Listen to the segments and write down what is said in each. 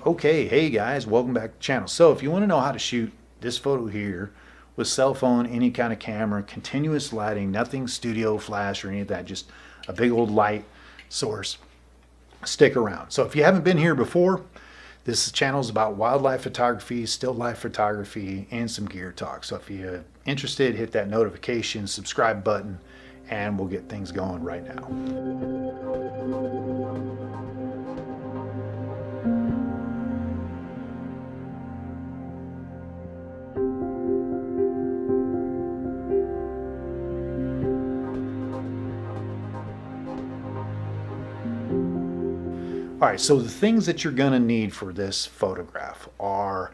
Okay, hey guys, welcome back to the channel. So if you want to know how to shoot this photo here with cell phone, any kind of camera, continuous lighting, nothing studio flash or any of that, just a big old light source, stick around. So if you haven't been here before, this channel is about wildlife photography, still life photography, and some gear talk. So if you're interested, hit that notification, subscribe button, and we'll get things going right now. All right, so the things that you're gonna need for this photograph are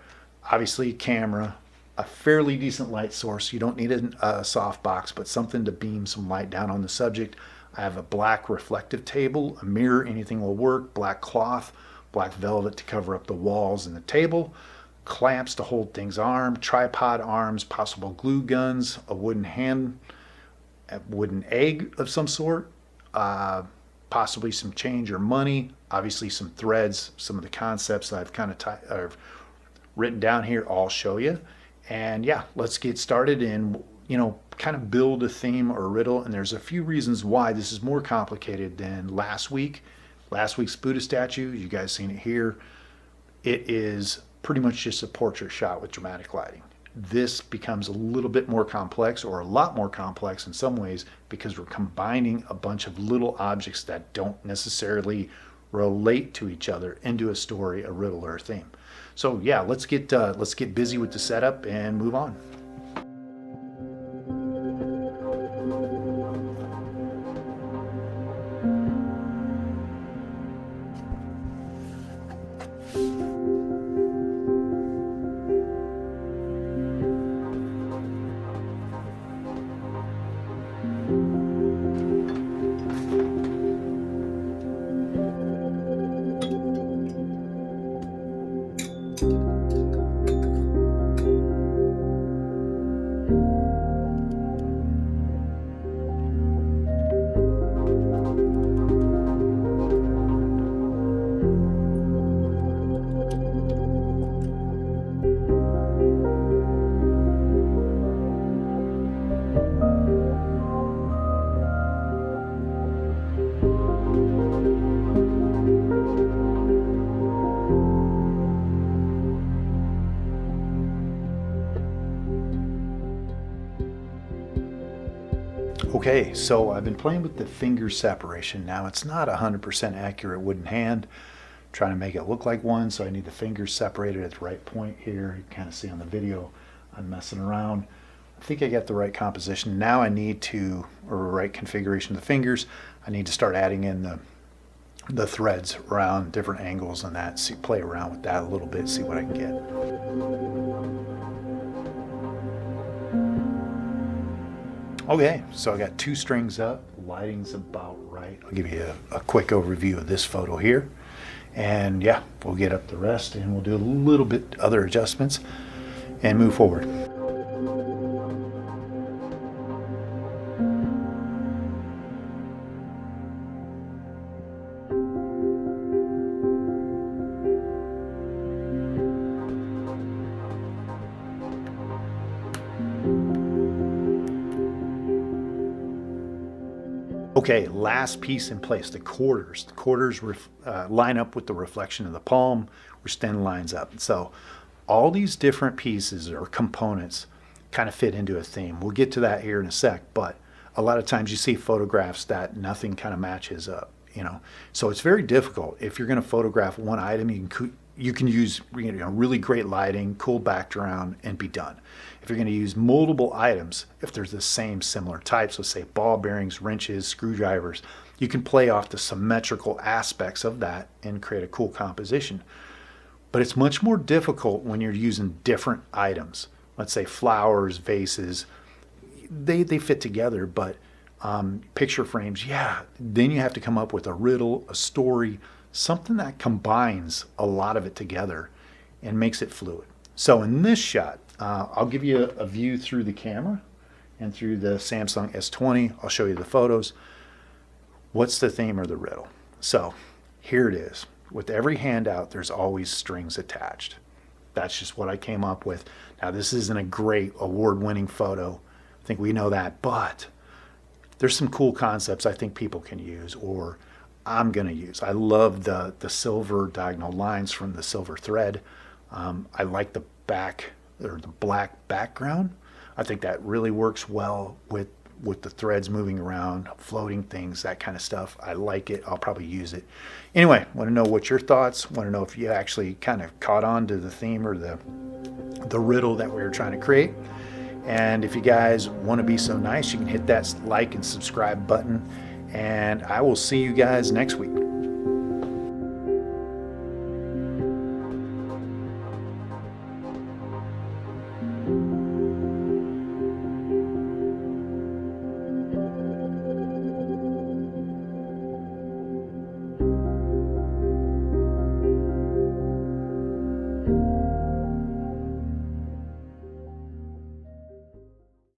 obviously a camera, a fairly decent light source. You don't need a soft box, but something to beam some light down on the subject. I have a black reflective table, a mirror, anything will work, black cloth, black velvet to cover up the walls and the table, clamps to hold things armed, tripod arms, possible glue guns, a wooden hand, a wooden egg of some sort, possibly some change or money, obviously some threads, some of the concepts that I've kind of written down here, I'll show you. And yeah, let's get started and, kind of build a theme or a riddle. And there's a few reasons why this is more complicated than last week. Last week's Buddha statue, you guys seen it here. It is pretty much just a portrait shot with dramatic lighting. This becomes a little bit more complex, or a lot more complex in some ways, because we're combining a bunch of little objects that don't necessarily relate to each other into a story, a riddle, or a theme. So yeah, let's get busy with the setup and move on. Okay, so I've been playing with the finger separation. Now it's not 100% accurate wooden hand. I'm trying to make it look like one, so I need the fingers separated at the right point here. You can kind of see on the video I'm messing around. I think I got the right composition. Now I need to, or right configuration of the fingers, I need to start adding in the threads around different angles and that, see, play around with that a little bit, see what I can get. Okay, so I got two strings up, lighting's about right. I'll give you a quick overview of this photo here. And yeah, we'll get up the rest and we'll do a little bit other adjustments and move forward. Okay, last piece in place, the quarters. The quarters line up with the reflection of the palm, which then lines up. So all these different pieces or components kind of fit into a theme. We'll get to that here in a sec, but a lot of times you see photographs that nothing kind of matches up, So it's very difficult. If you're going to photograph one item, you can use really great lighting, cool background, and be done. If you're going to use multiple items, if there's the same similar types, let's say ball bearings, wrenches, screwdrivers, you can play off the symmetrical aspects of that and create a cool composition. But it's much more difficult when you're using different items. Let's say flowers, vases, they fit together, but picture frames, yeah, then you have to come up with a riddle, a story, something that combines a lot of it together and makes it fluid. So in this shot, I'll give you a view through the camera and through the Samsung S20. I'll show you the photos. What's the theme or the riddle? So here it is. with every handout, there's always strings attached. That's just what I came up with. Now, this isn't a great award-winning photo. I think we know that, but there's some cool concepts I think people can use, or I'm going to use. I love the silver diagonal lines from the silver thread. I like the back or the black background. I think that really works well with the threads moving around, floating things, that kind of stuff. I like it. I'll probably use it. Anyway, want to know what your thoughts. Want to know if you actually kind of caught on to the theme or the riddle that we were trying to create. And if you guys want to be so nice, you can hit that like and subscribe button. And I will see you guys next week.